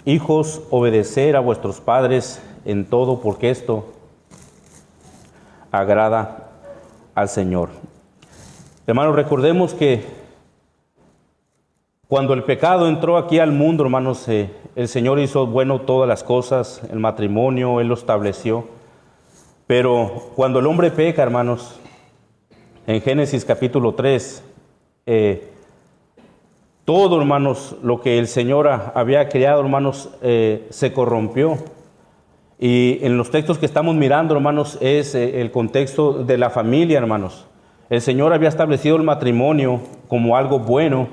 Hijos, obedecer a vuestros padres en todo, porque esto agrada al Señor. Hermanos, recordemos que cuando el pecado entró aquí al mundo, hermanos, el Señor hizo bueno todas las cosas, el matrimonio, Él lo estableció. Pero cuando el hombre peca, hermanos, en Génesis capítulo 3, todo, hermanos, lo que el Señor había creado, hermanos, se corrompió. Y en los textos que estamos mirando, hermanos, es el contexto de la familia, hermanos. El Señor había establecido el matrimonio como algo bueno,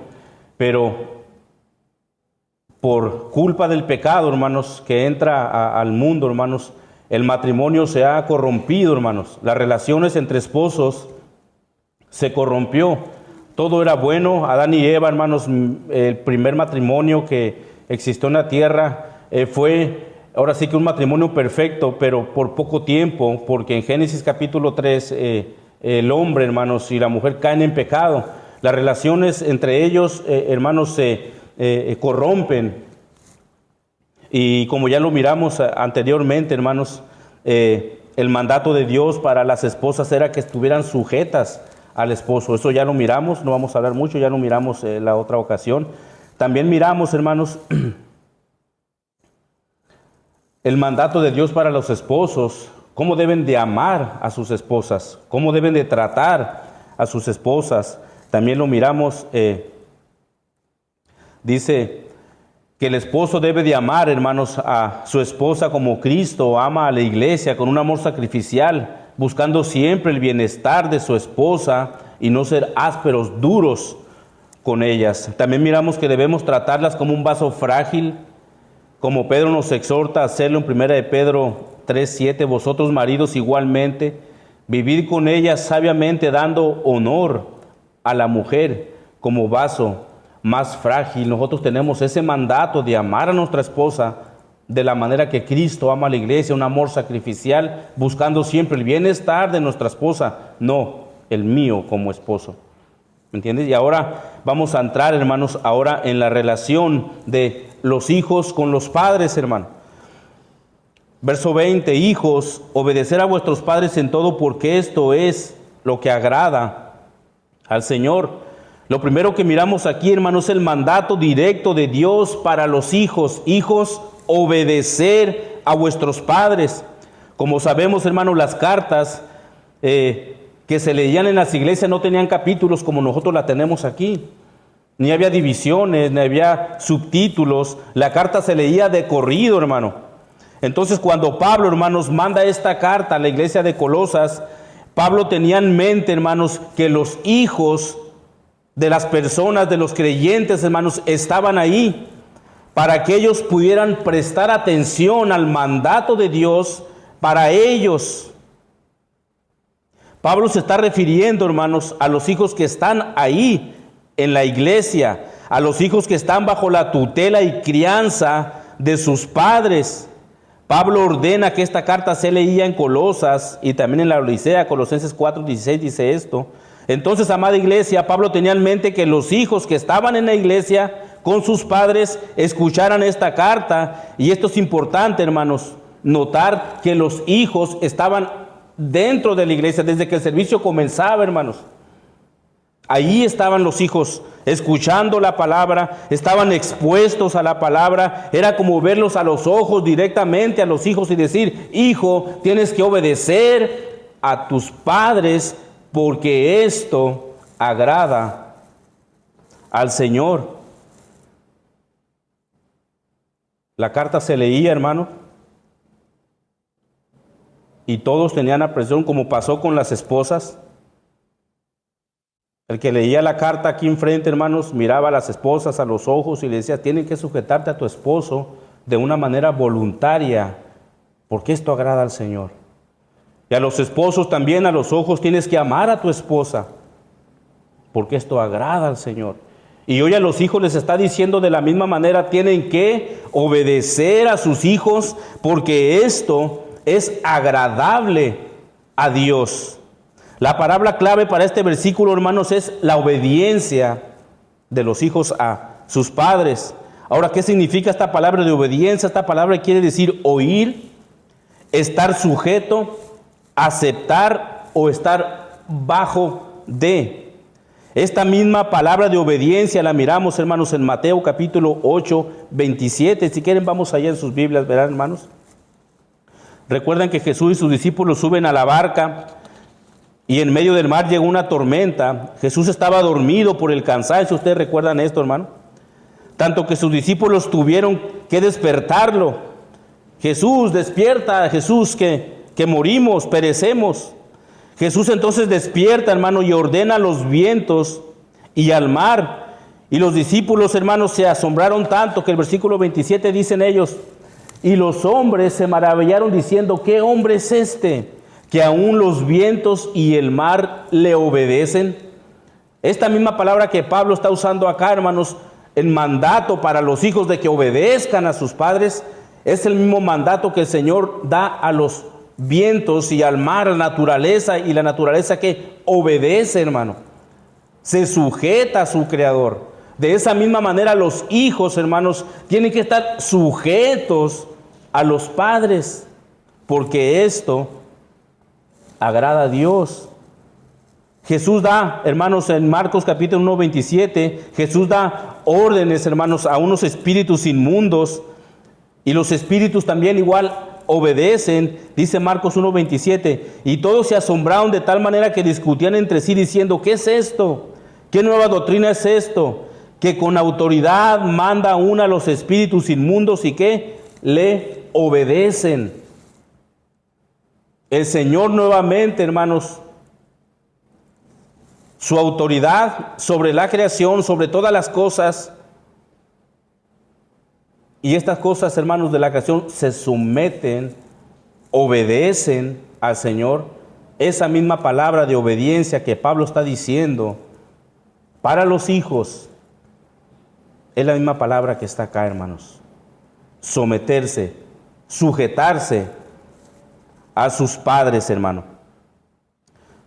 pero por culpa del pecado, hermanos, que entra al mundo, hermanos, el matrimonio se ha corrompido, hermanos. Las relaciones entre esposos se corrompió. Todo era bueno. Adán y Eva, hermanos, el primer matrimonio que existió en la tierra fue, ahora sí que un matrimonio perfecto, pero por poco tiempo, porque en Génesis capítulo 3, el hombre, hermanos, y la mujer caen en pecado. Las relaciones entre ellos, hermanos, se corrompen. Y como ya lo miramos anteriormente, hermanos, el mandato de Dios para las esposas era que estuvieran sujetas al esposo. Eso ya lo miramos, no vamos a hablar mucho, ya lo miramos la otra ocasión. También miramos, hermanos, el mandato de Dios para los esposos, cómo deben de amar a sus esposas, cómo deben de tratar a sus esposas. También lo miramos, dice que el esposo debe de amar, hermanos, a su esposa como Cristo ama a la iglesia, con un amor sacrificial, buscando siempre el bienestar de su esposa y no ser ásperos, duros con ellas. También miramos que debemos tratarlas como un vaso frágil, como Pedro nos exhorta a hacerlo en 1 de Pedro 3:7, vosotros maridos igualmente, vivid con ellas sabiamente, dando honor a la mujer como vaso más frágil. Nosotros tenemos ese mandato de amar a nuestra esposa de la manera que Cristo ama a la iglesia, un amor sacrificial, buscando siempre el bienestar de nuestra esposa, no el mío como esposo. ¿Me entiendes? Y ahora vamos a entrar, hermanos, ahora en la relación de los hijos con los padres, hermano. Verso 20, hijos, obedecer a vuestros padres en todo, porque esto es lo que agrada al Señor. Lo primero que miramos aquí, hermanos, es el mandato directo de Dios para los hijos. Hijos, obedecer a vuestros padres. Como sabemos, hermanos, las cartas que se leían en las iglesias no tenían capítulos como nosotros la tenemos aquí. Ni había divisiones, ni había subtítulos. La carta se leía de corrido, hermano. Entonces, cuando Pablo, hermanos, manda esta carta a la iglesia de Colosas, Pablo tenía en mente, hermanos, que los hijos de las personas, de los creyentes, hermanos, estaban ahí para que ellos pudieran prestar atención al mandato de Dios para ellos. Pablo se está refiriendo, hermanos, a los hijos que están ahí en la iglesia, a los hijos que están bajo la tutela y crianza de sus padres. Pablo ordena que esta carta se leía en Colosas y también en la Odisea. Colosenses 4:16 dice esto. Entonces, amada iglesia, Pablo tenía en mente que los hijos que estaban en la iglesia con sus padres escucharan esta carta. Y esto es importante, hermanos, notar que los hijos estaban dentro de la iglesia desde que el servicio comenzaba, hermanos. Allí estaban los hijos escuchando la palabra, estaban expuestos a la palabra. Era como verlos a los ojos directamente a los hijos y decir: hijo, tienes que obedecer a tus padres porque esto agrada al Señor. La carta se leía, hermano, y todos tenían apreciación, como pasó con las esposas. El que leía la carta aquí enfrente, hermanos, miraba a las esposas a los ojos y le decía: tienes que sujetarte a tu esposo de una manera voluntaria, porque esto agrada al Señor. Y a los esposos también, a los ojos, tienes que amar a tu esposa, porque esto agrada al Señor. Y hoy a los hijos les está diciendo de la misma manera: tienen que obedecer a sus hijos, porque esto es agradable a Dios. La palabra clave para este versículo, hermanos, es la obediencia de los hijos a sus padres. Ahora, ¿qué significa esta palabra de obediencia? Esta palabra quiere decir oír, estar sujeto, aceptar o estar bajo de. Esta misma palabra de obediencia la miramos, hermanos, en Mateo capítulo 8, 27. Si quieren, vamos allá en sus Biblias, verán, hermanos. Recuerdan que Jesús y sus discípulos suben a la barca y en medio del mar llegó una tormenta. Jesús estaba dormido por el cansancio. ¿Ustedes recuerdan esto, hermano? Tanto que sus discípulos tuvieron que despertarlo. Jesús, despierta, Jesús, que morimos, perecemos. Jesús entonces despierta, hermano, y ordena a los vientos y al mar. Y los discípulos, hermanos, se asombraron tanto que el versículo 27 dicen ellos, y los hombres se maravillaron diciendo, ¿qué hombre es este que aún los vientos y el mar le obedecen? Esta misma palabra que Pablo está usando acá, hermanos, en mandato para los hijos de que obedezcan a sus padres, es el mismo mandato que el Señor da a los vientos y al mar, a la naturaleza, y la naturaleza que obedece, hermano, se sujeta a su Creador. De esa misma manera los hijos, hermanos, tienen que estar sujetos a los padres, porque esto agrada a Dios. Jesús da, hermanos, en Marcos capítulo 1, 27, Jesús da órdenes, hermanos, a unos espíritus inmundos, y los espíritus también igual obedecen, dice Marcos 1, 27, y todos se asombraron de tal manera que discutían entre sí diciendo, ¿qué es esto? ¿Qué nueva doctrina es esto? Que con autoridad manda una a los espíritus inmundos y que le obedecen. El Señor nuevamente, hermanos, su autoridad sobre la creación, sobre todas las cosas, y estas cosas, hermanos, de la creación se someten, obedecen al Señor. Esa misma palabra de obediencia que Pablo está diciendo para los hijos es la misma palabra que está acá, hermanos. Someterse, sujetarse a sus padres, hermano.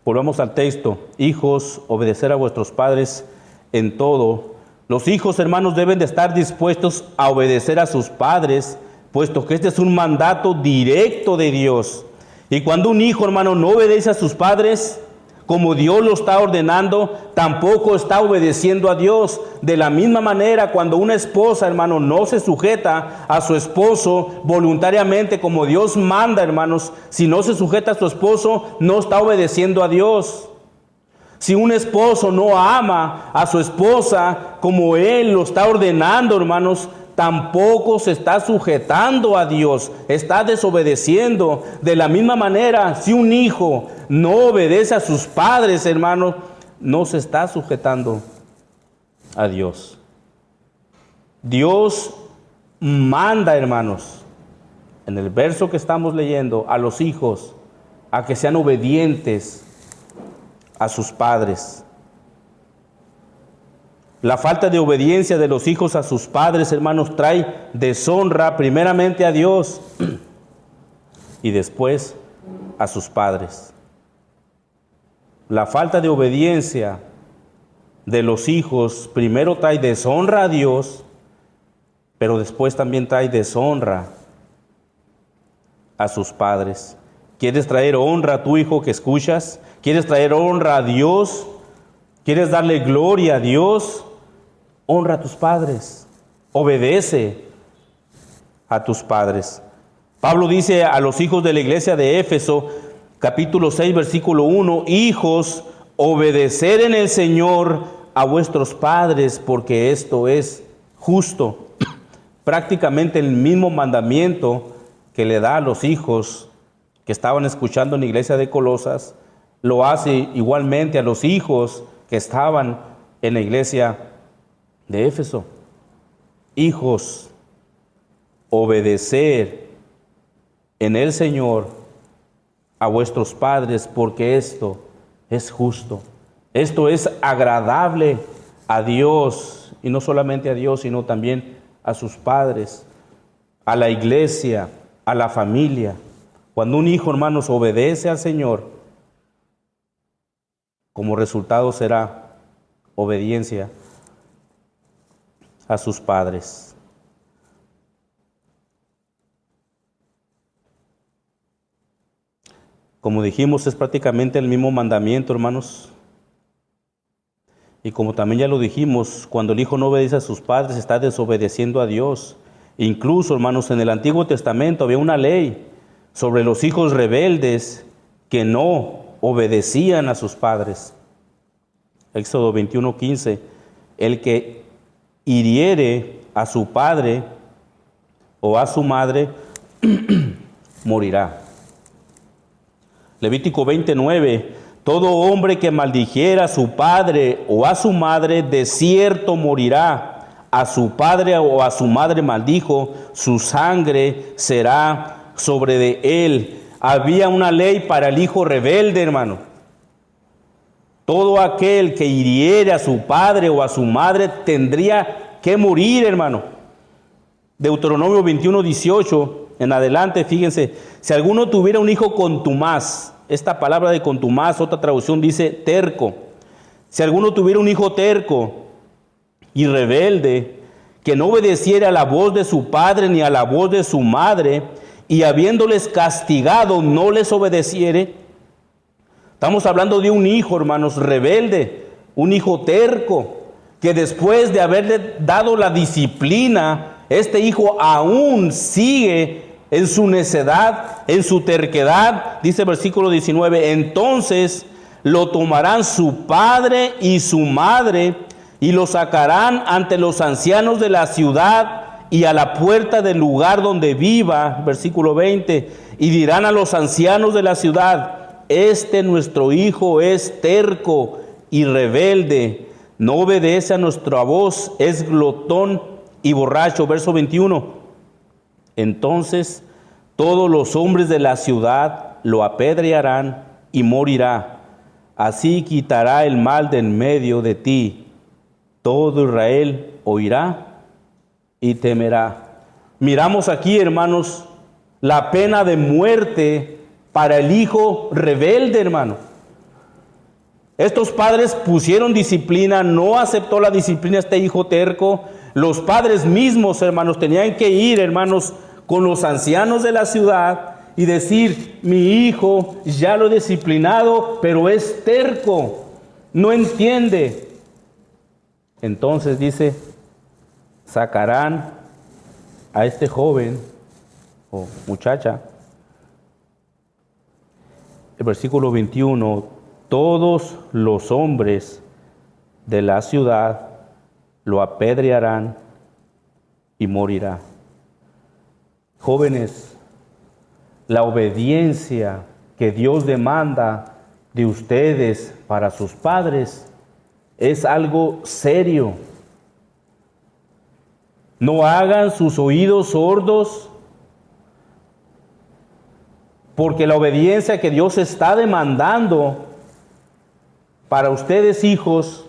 Volvamos al texto. Hijos, obedecer a vuestros padres en todo. Los hijos, hermanos, deben de estar dispuestos a obedecer a sus padres, puesto que este es un mandato directo de Dios. Y cuando un hijo, hermano, no obedece a sus padres, como Dios lo está ordenando, tampoco está obedeciendo a Dios. De la misma manera, cuando una esposa, hermano, no se sujeta a su esposo voluntariamente como Dios manda, hermanos, si no se sujeta a su esposo, no está obedeciendo a Dios. Si un esposo no ama a su esposa como él lo está ordenando, hermanos, tampoco se está sujetando a Dios, está desobedeciendo. De la misma manera, si un hijo no obedece a sus padres, hermanos, no se está sujetando a Dios. Dios manda, hermanos, en el verso que estamos leyendo, a los hijos a que sean obedientes a sus padres. La falta de obediencia de los hijos a sus padres, hermanos, trae deshonra primeramente a Dios y después a sus padres. La falta de obediencia de los hijos primero trae deshonra a Dios, pero después también trae deshonra a sus padres. ¿Quieres traer honra a tu hijo que escuchas? ¿Quieres traer honra a Dios? ¿Quieres darle gloria a Dios? Honra a tus padres. Obedece a tus padres. Pablo dice a los hijos de la iglesia de Éfeso, capítulo 6, versículo 1, hijos, obedecer en el Señor a vuestros padres, porque esto es justo. Prácticamente el mismo mandamiento que le da a los hijos que estaban escuchando en la iglesia de Colosas, lo hace igualmente a los hijos que estaban en la iglesia de Éfeso. Hijos, obedecer en el Señor a vuestros padres, porque esto es justo. Esto es agradable a Dios, y no solamente a Dios, sino también a sus padres, a la iglesia, a la familia. Cuando un hijo, hermanos, obedece al Señor, como resultado será obediencia a sus padres. Como dijimos, es prácticamente el mismo mandamiento, hermanos. Y como también ya lo dijimos, cuando el hijo no obedece a sus padres, está desobedeciendo a Dios. Incluso, hermanos, en el Antiguo Testamento había una ley sobre los hijos rebeldes que no obedecían a sus padres. Éxodo 21:15, el que hiriere a su padre o a su madre, morirá. Levítico 29, todo hombre que maldijera a su padre o a su madre, de cierto morirá. A su padre o a su madre maldijo, su sangre será sobre de él. Había una ley para el hijo rebelde, hermano. Todo aquel que hiriere a su padre o a su madre tendría que morir, hermano. Deuteronomio 21:18 en adelante, fíjense, si alguno tuviera un hijo contumaz, esta palabra de contumaz, otra traducción dice terco. Si alguno tuviera un hijo terco y rebelde, que no obedeciera a la voz de su padre ni a la voz de su madre, y habiéndoles castigado no les obedeciere. Estamos hablando de un hijo, hermanos, rebelde, un hijo terco, que después de haberle dado la disciplina, este hijo aún sigue en su necedad, en su terquedad. Dice el versículo 19, entonces lo tomarán su padre y su madre y lo sacarán ante los ancianos de la ciudad y a la puerta del lugar donde viva, versículo 20, y dirán a los ancianos de la ciudad, este nuestro hijo es terco y rebelde, no obedece a nuestra voz, es glotón y borracho. Verso 21, entonces todos los hombres de la ciudad lo apedrearán y morirá. Así quitará el mal de en medio de ti. Todo Israel oirá y temerá. Miramos aquí, hermanos, la pena de muerte para el hijo rebelde, hermano. Estos padres pusieron disciplina, no aceptó la disciplina este hijo terco. Los padres mismos, hermanos, tenían que ir, hermanos, con los ancianos de la ciudad y decir, mi hijo ya lo he disciplinado, pero es terco, no entiende. Entonces dice, sacarán a este joven o muchacha. El versículo 21, todos los hombres de la ciudad lo apedrearán y morirá. Jóvenes, la obediencia que Dios demanda de ustedes para sus padres es algo serio. No hagan sus oídos sordos, porque la obediencia que Dios está demandando para ustedes, hijos,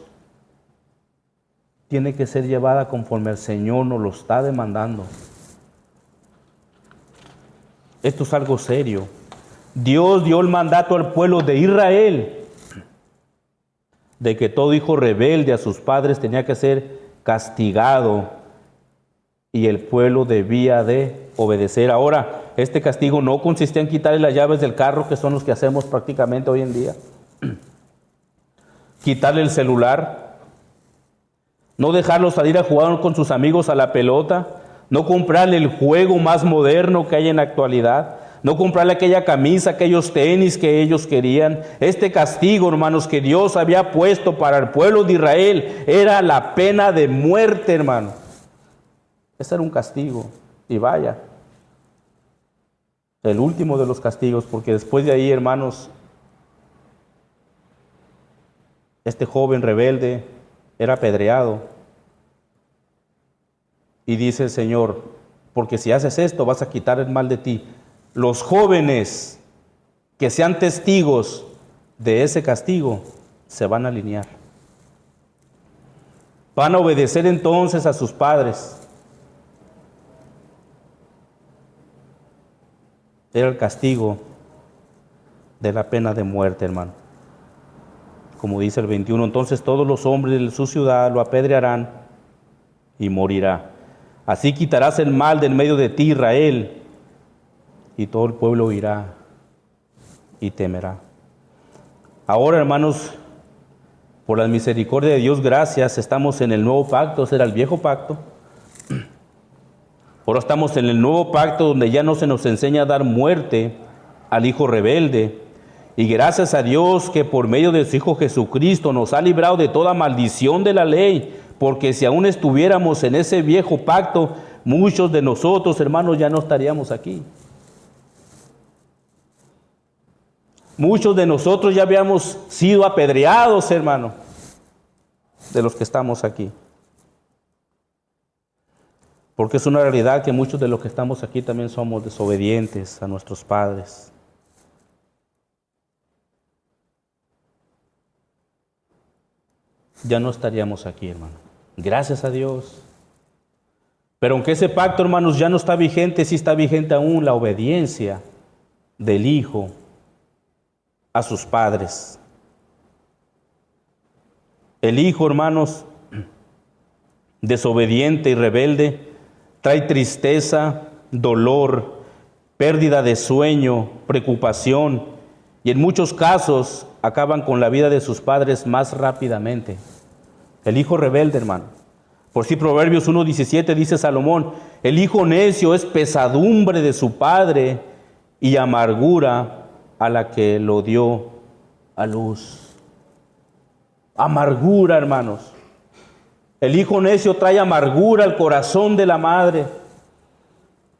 tiene que ser llevada conforme el Señor nos lo está demandando. Esto es algo serio. Dios dio el mandato al pueblo de Israel de que todo hijo rebelde a sus padres tenía que ser castigado y el pueblo debía de obedecer. Ahora, este castigo no consistía en quitarle las llaves del carro, que son los que hacemos prácticamente hoy en día. Quitarle el celular, no dejarlo salir a jugar con sus amigos a la pelota, no comprarle el juego más moderno que hay en la actualidad, no comprarle aquella camisa, aquellos tenis que ellos querían. Este castigo, hermanos, que Dios había puesto para el pueblo de Israel era la pena de muerte, hermano. Ese era un castigo. Y vaya, el último de los castigos, porque después de ahí, hermanos, este joven rebelde era apedreado. Y dice el Señor, porque si haces esto vas a quitar el mal de ti. Los jóvenes que sean testigos de ese castigo se van a alinear. Van a obedecer entonces a sus padres. Era el castigo de la pena de muerte, hermano. Como dice el 21, entonces todos los hombres de su ciudad lo apedrearán y morirá. Así quitarás el mal del medio de ti, Israel, y todo el pueblo oirá y temerá. Ahora, hermanos, por la misericordia de Dios, gracias, estamos en el nuevo pacto, ese era el viejo pacto. Ahora estamos en el nuevo pacto donde ya no se nos enseña a dar muerte al hijo rebelde. Y gracias a Dios que por medio de su Hijo Jesucristo nos ha librado de toda maldición de la ley, porque si aún estuviéramos en ese viejo pacto, muchos de nosotros, hermanos, ya no estaríamos aquí. Muchos de nosotros ya habíamos sido apedreados, hermano, de los que estamos aquí. Porque es una realidad que muchos de los que estamos aquí también somos desobedientes a nuestros padres. Ya no estaríamos aquí, hermano. Gracias a Dios. Pero aunque ese pacto, hermanos, ya no está vigente, sí está vigente aún la obediencia del hijo a sus padres. El hijo, hermanos, desobediente y rebelde, trae tristeza, dolor, pérdida de sueño, preocupación, y en muchos casos acaban con la vida de sus padres más rápidamente. El hijo rebelde, hermano. Por si Proverbios 1:17 dice Salomón, el hijo necio es pesadumbre de su padre y amargura a la que lo dio a luz. Amargura, hermanos. El hijo necio trae amargura al corazón de la madre.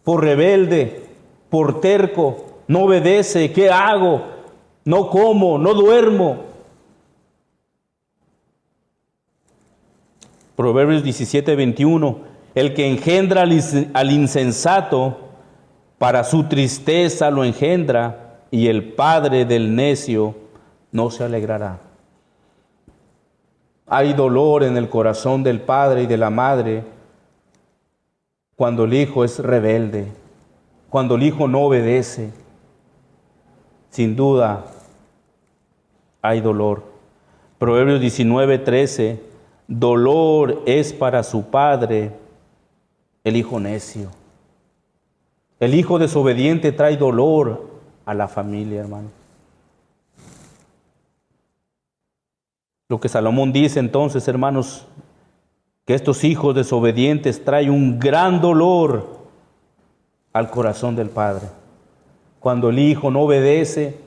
Por rebelde, por terco, no obedece. ¿Qué hago? No como, no duermo. Proverbios 17:21. El que engendra al insensato, para su tristeza lo engendra, y el padre del necio no se alegrará. Hay dolor en el corazón del padre y de la madre cuando el hijo es rebelde, cuando el hijo no obedece. Sin duda hay dolor. Proverbios 19:13, dolor es para su padre el hijo necio. El hijo desobediente trae dolor a la familia, hermano. Lo que Salomón dice entonces, hermanos, que estos hijos desobedientes traen un gran dolor al corazón del padre. Cuando el hijo no obedece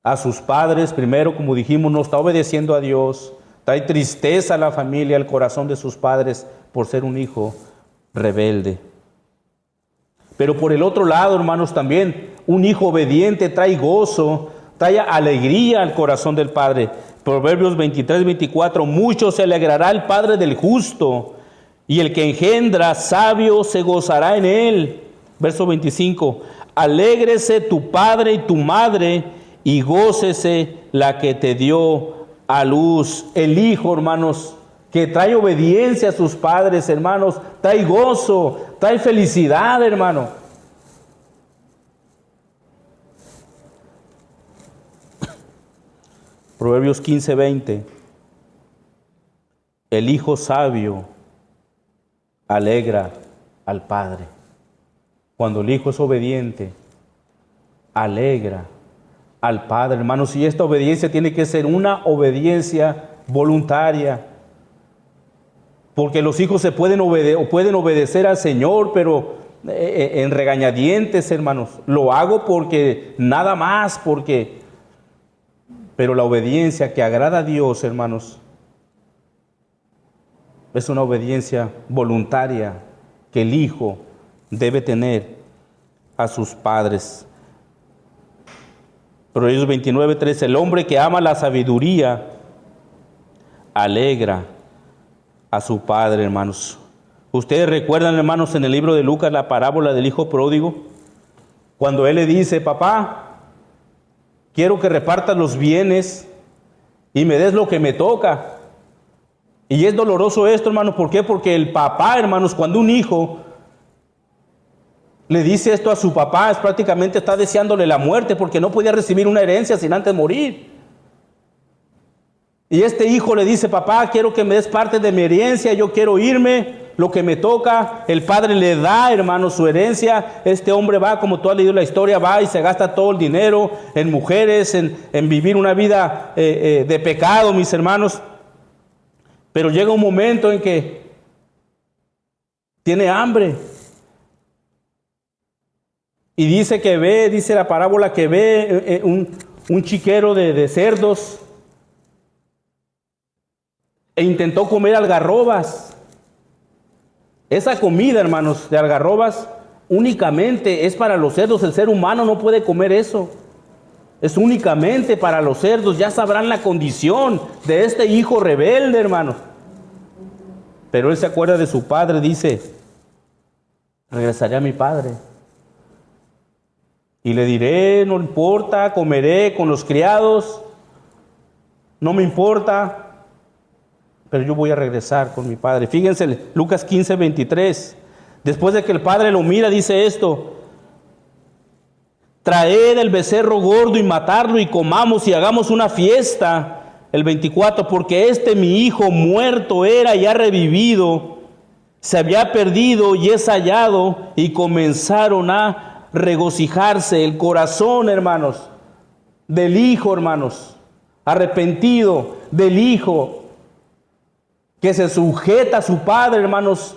a sus padres, primero, como dijimos, no está obedeciendo a Dios, trae tristeza a la familia, al corazón de sus padres, por ser un hijo rebelde. Pero por el otro lado, hermanos, también un hijo obediente trae gozo, trae alegría al corazón del padre. Proverbios 23:24, mucho se alegrará el padre del justo, y el que engendra sabio se gozará en él. Verso 25, alégrese tu padre y tu madre, y gócese la que te dio a luz. El hijo, hermanos, que trae obediencia a sus padres, hermanos, trae gozo, trae felicidad, hermano. Proverbios 15:20, el hijo sabio alegra al padre. Cuando el hijo es obediente, alegra al padre, hermanos. Y esta obediencia tiene que ser una obediencia voluntaria. Porque los hijos se pueden obedecer al Señor, pero en regañadientes, hermanos. Lo hago porque nada más, porque... Pero la obediencia que agrada a Dios, hermanos, es una obediencia voluntaria que el hijo debe tener a sus padres. Proverbios 29:3, el hombre que ama la sabiduría alegra a su padre, hermanos. Ustedes recuerdan, hermanos, en el libro de Lucas la parábola del hijo pródigo, cuando él le dice, papá, quiero que repartas los bienes y me des lo que me toca. Y es doloroso esto, hermanos. ¿Por qué? Porque el papá, hermanos, cuando un hijo le dice esto a su papá, es prácticamente está deseándole la muerte, porque no podía recibir una herencia sin antes morir. Y este hijo le dice, papá, quiero que me des parte de mi herencia, yo quiero irme, lo que me toca. El padre le da, hermanos, su herencia. Este hombre va, como tú has leído la historia, va y se gasta todo el dinero en mujeres, en vivir una vida de pecado, mis hermanos. Pero llega un momento en que tiene hambre. Y dice que ve, dice la parábola, que ve un chiquero de cerdos e intentó comer algarrobas. Esa comida, hermanos, de algarrobas únicamente es para los cerdos. El ser humano no puede comer eso. Es únicamente para los cerdos. Ya sabrán la condición de este hijo rebelde, hermanos. Pero él se acuerda de su padre, dice, regresaré a mi padre y le diré, no importa, comeré con los criados, no me importa, pero yo voy a regresar con mi padre. Fíjense, Lucas 15, 23. Después de que el padre lo mira, dice esto: traed el becerro gordo y matarlo y comamos y hagamos una fiesta. El 24, porque mi hijo muerto era y ha revivido, se había perdido y es hallado, y comenzaron a regocijarse. El corazón, hermanos, del hijo, hermanos, arrepentido, del hijo que se sujeta a su padre, hermanos,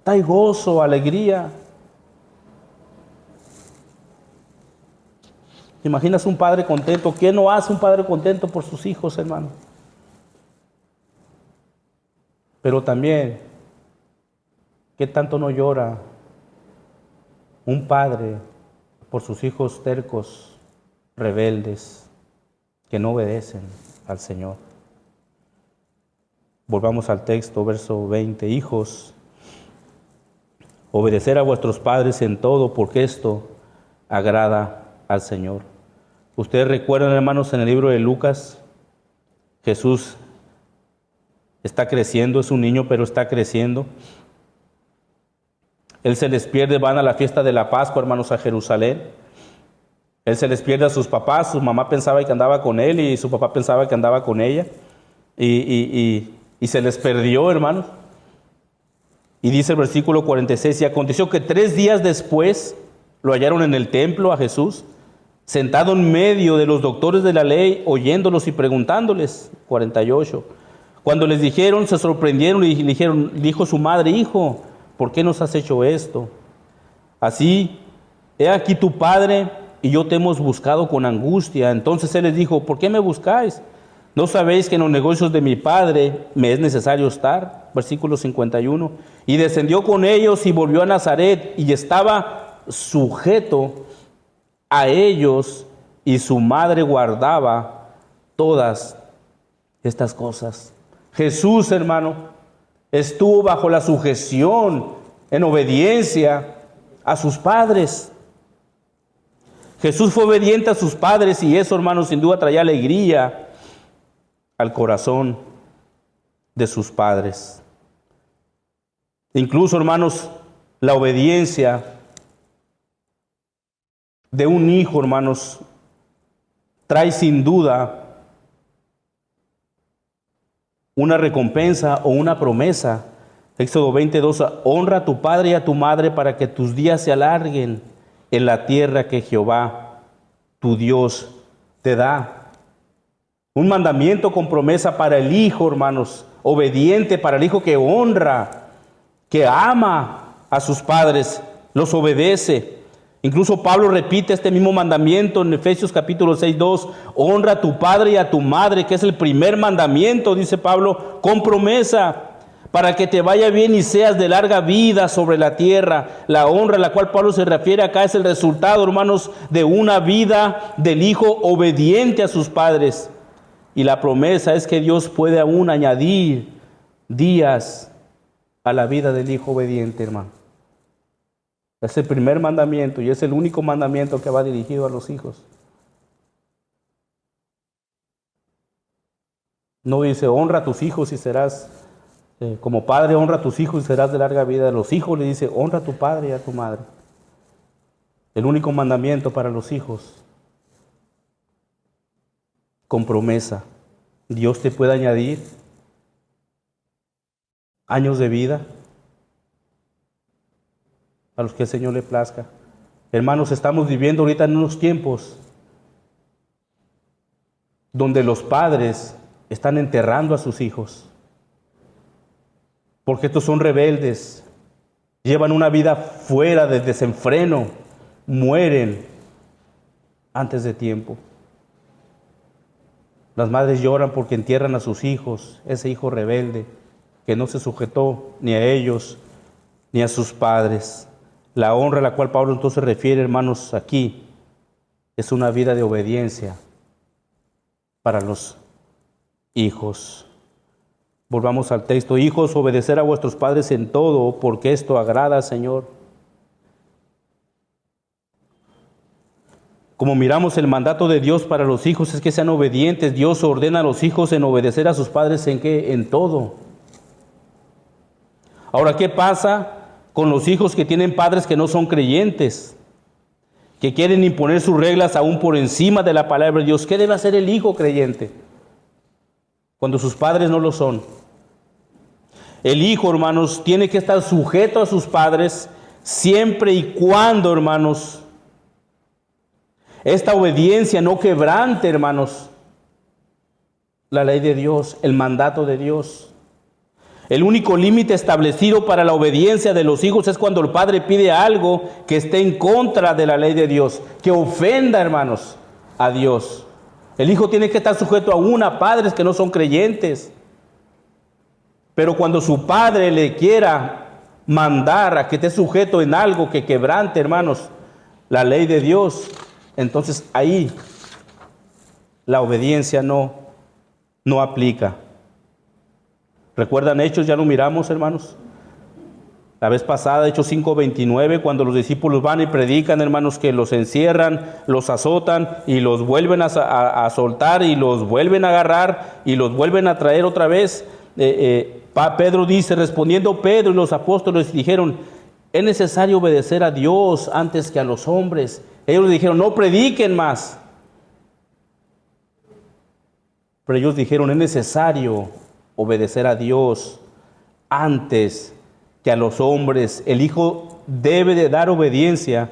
hay gozo, alegría. ¿Te imaginas un padre contento? ¿Qué no hace un padre contento por sus hijos, hermano? Pero también, ¿qué tanto no llora un padre por sus hijos tercos, rebeldes, que no obedecen al Señor? Volvamos al texto, verso 20. Hijos, obedecer a vuestros padres en todo, porque esto agrada al Señor. Ustedes recuerdan, hermanos, en el libro de Lucas, Jesús está creciendo, es un niño, pero está creciendo. Él se les pierde, van a la fiesta de la Pascua, hermanos, a Jerusalén. Él se les pierde a sus papás, su mamá pensaba que andaba con él y su papá pensaba que andaba con ella. Y se les perdió, hermanos. Y dice el versículo 46, y aconteció que 3 días después lo hallaron en el templo a Jesús, sentado en medio de los doctores de la ley, oyéndolos y preguntándoles. 48. Cuando les dijeron, se sorprendieron y dijo su madre: hijo, ¿por qué nos has hecho esto? Así, he aquí tu padre y yo te hemos buscado con angustia. Entonces él les dijo: ¿por qué me buscáis? ¿No sabéis que en los negocios de mi padre me es necesario estar? Versículo 51. Y descendió con ellos y volvió a Nazaret, y estaba sujeto a ellos, y su madre guardaba todas estas cosas. Jesús, hermano, estuvo bajo la sujeción, en obediencia a sus padres. Jesús fue obediente a sus padres, y eso, hermano, sin duda traía alegría al corazón de sus padres. Incluso, hermanos, la obediencia de un hijo, hermanos, trae sin duda una recompensa o una promesa. Éxodo 22, honra a tu padre y a tu madre para que tus días se alarguen en la tierra que Jehová, tu Dios, te da. Un mandamiento con promesa para el hijo, hermanos, obediente, para el hijo que honra, que ama a sus padres, los obedece. Incluso Pablo repite este mismo mandamiento en Efesios capítulo 6, 2. Honra a tu padre y a tu madre, que es el primer mandamiento, dice Pablo, con promesa, para que te vaya bien y seas de larga vida sobre la tierra. La honra a la cual Pablo se refiere acá es el resultado, hermanos, de una vida del hijo obediente a sus padres. Y la promesa es que Dios puede aún añadir días a la vida del hijo obediente, hermano. Es el primer mandamiento y es el único mandamiento que va dirigido a los hijos. No dice, honra a tus hijos y serás, como padre, honra a tus hijos y serás de larga vida. A los hijos le dice, honra a tu padre y a tu madre. El único mandamiento para los hijos. Con promesa. Dios te puede añadir años de vida. a los que el Señor le plazca. Hermanos, estamos viviendo ahorita en unos tiempos donde los padres están enterrando a sus hijos, porque estos son rebeldes, llevan una vida fuera de desenfreno, mueren antes de tiempo. Las madres lloran porque entierran a sus hijos, ese hijo rebelde que no se sujetó ni a ellos ni a sus padres. La honra a la cual Pablo entonces refiere, hermanos, aquí es una vida de obediencia para los hijos. Volvamos al texto. Hijos, obedecer a vuestros padres en todo, porque esto agrada al Señor. Como miramos el mandato de Dios para los hijos es que sean obedientes. Dios ordena a los hijos en obedecer a sus padres ¿en qué? En todo. Ahora, ¿qué pasa con los hijos que tienen padres que no son creyentes? Que quieren imponer sus reglas aún por encima de la palabra de Dios. ¿Qué debe hacer el hijo creyente cuando sus padres no lo son? El hijo, hermanos, tiene que estar sujeto a sus padres siempre y cuando, hermanos, esta obediencia no quebrante, hermanos, la ley de Dios, el mandato de Dios. El único límite establecido para la obediencia de los hijos es cuando el padre pide algo que esté en contra de la ley de Dios, que ofenda, hermanos, a Dios. El hijo tiene que estar sujeto aún a padres que no son creyentes. Pero cuando su padre le quiera mandar a que esté sujeto en algo que quebrante, hermanos, la ley de Dios, entonces ahí la obediencia no aplica. ¿Recuerdan Hechos? Ya lo miramos, hermanos. La vez pasada, Hechos 5:29, cuando los discípulos van y predican, hermanos, que los encierran, los azotan y los vuelven a soltar y los vuelven a agarrar y los vuelven a traer otra vez. Pedro dice, respondiendo Pedro y los apóstoles dijeron, es necesario obedecer a Dios antes que a los hombres. Ellos dijeron, no prediquen más. Pero ellos dijeron, es necesario obedecer a Dios antes que a los hombres. El hijo debe de dar obediencia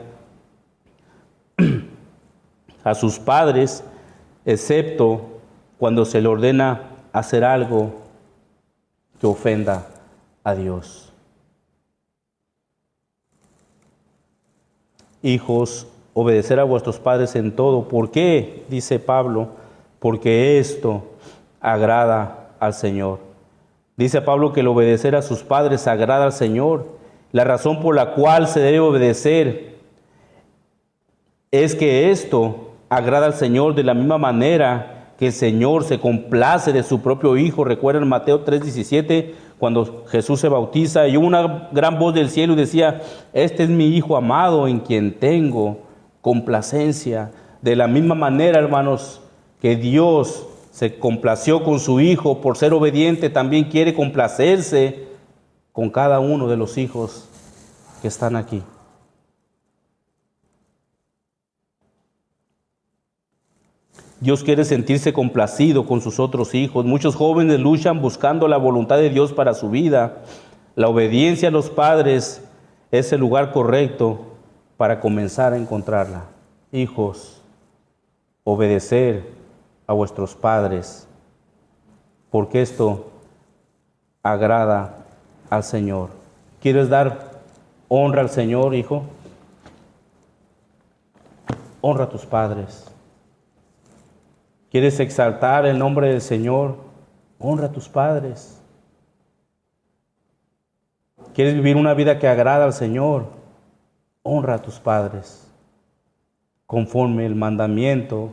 a sus padres, excepto cuando se le ordena hacer algo que ofenda a Dios. Hijos, obedecer a vuestros padres en todo. ¿Por qué? Dice Pablo, porque esto agrada al Señor. Dice Pablo que el obedecer a sus padres agrada al Señor. La razón por la cual se debe obedecer es que esto agrada al Señor de la misma manera que el Señor se complace de su propio Hijo. Recuerden Mateo 3:17, cuando Jesús se bautiza y hubo una gran voz del cielo y decía, este es mi Hijo amado en quien tengo complacencia. De la misma manera, hermanos, que Dios se complació con su Hijo por ser obediente, también quiere complacerse con cada uno de los hijos que están aquí. Dios quiere sentirse complacido con sus otros hijos. Muchos jóvenes luchan buscando la voluntad de Dios para su vida. La obediencia a los padres es el lugar correcto para comenzar a encontrarla. Hijos, obedecer a vuestros padres, porque esto agrada al Señor. ¿Quieres dar honra al Señor, hijo? Honra a tus padres. ¿Quieres exaltar el nombre del Señor? Honra a tus padres. ¿Quieres vivir una vida que agrada al Señor? Honra a tus padres, conforme el mandamiento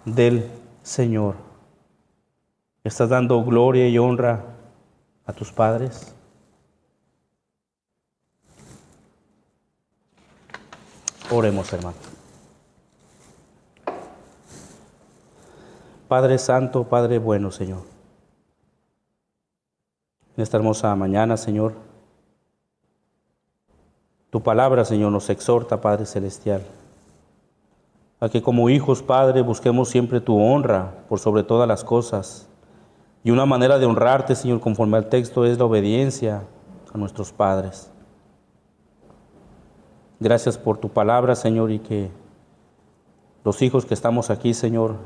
del Señor. ¿Estás dando gloria y honra a tus padres? Oremos, hermano. Padre Santo, Padre bueno, Señor. En esta hermosa mañana, Señor, tu palabra, Señor, nos exhorta, Padre Celestial, a que como hijos, Padre, busquemos siempre tu honra por sobre todas las cosas. Y una manera de honrarte, Señor, conforme al texto, es la obediencia a nuestros padres. Gracias por tu palabra, Señor, y que los hijos que estamos aquí, Señor,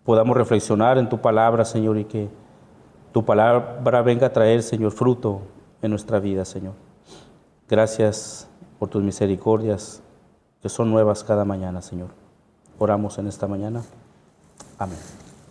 podamos reflexionar en tu palabra, Señor, y que tu palabra venga a traer, Señor, fruto en nuestra vida, Señor. Gracias por tus misericordias que son nuevas cada mañana, Señor. Oramos en esta mañana. Amén.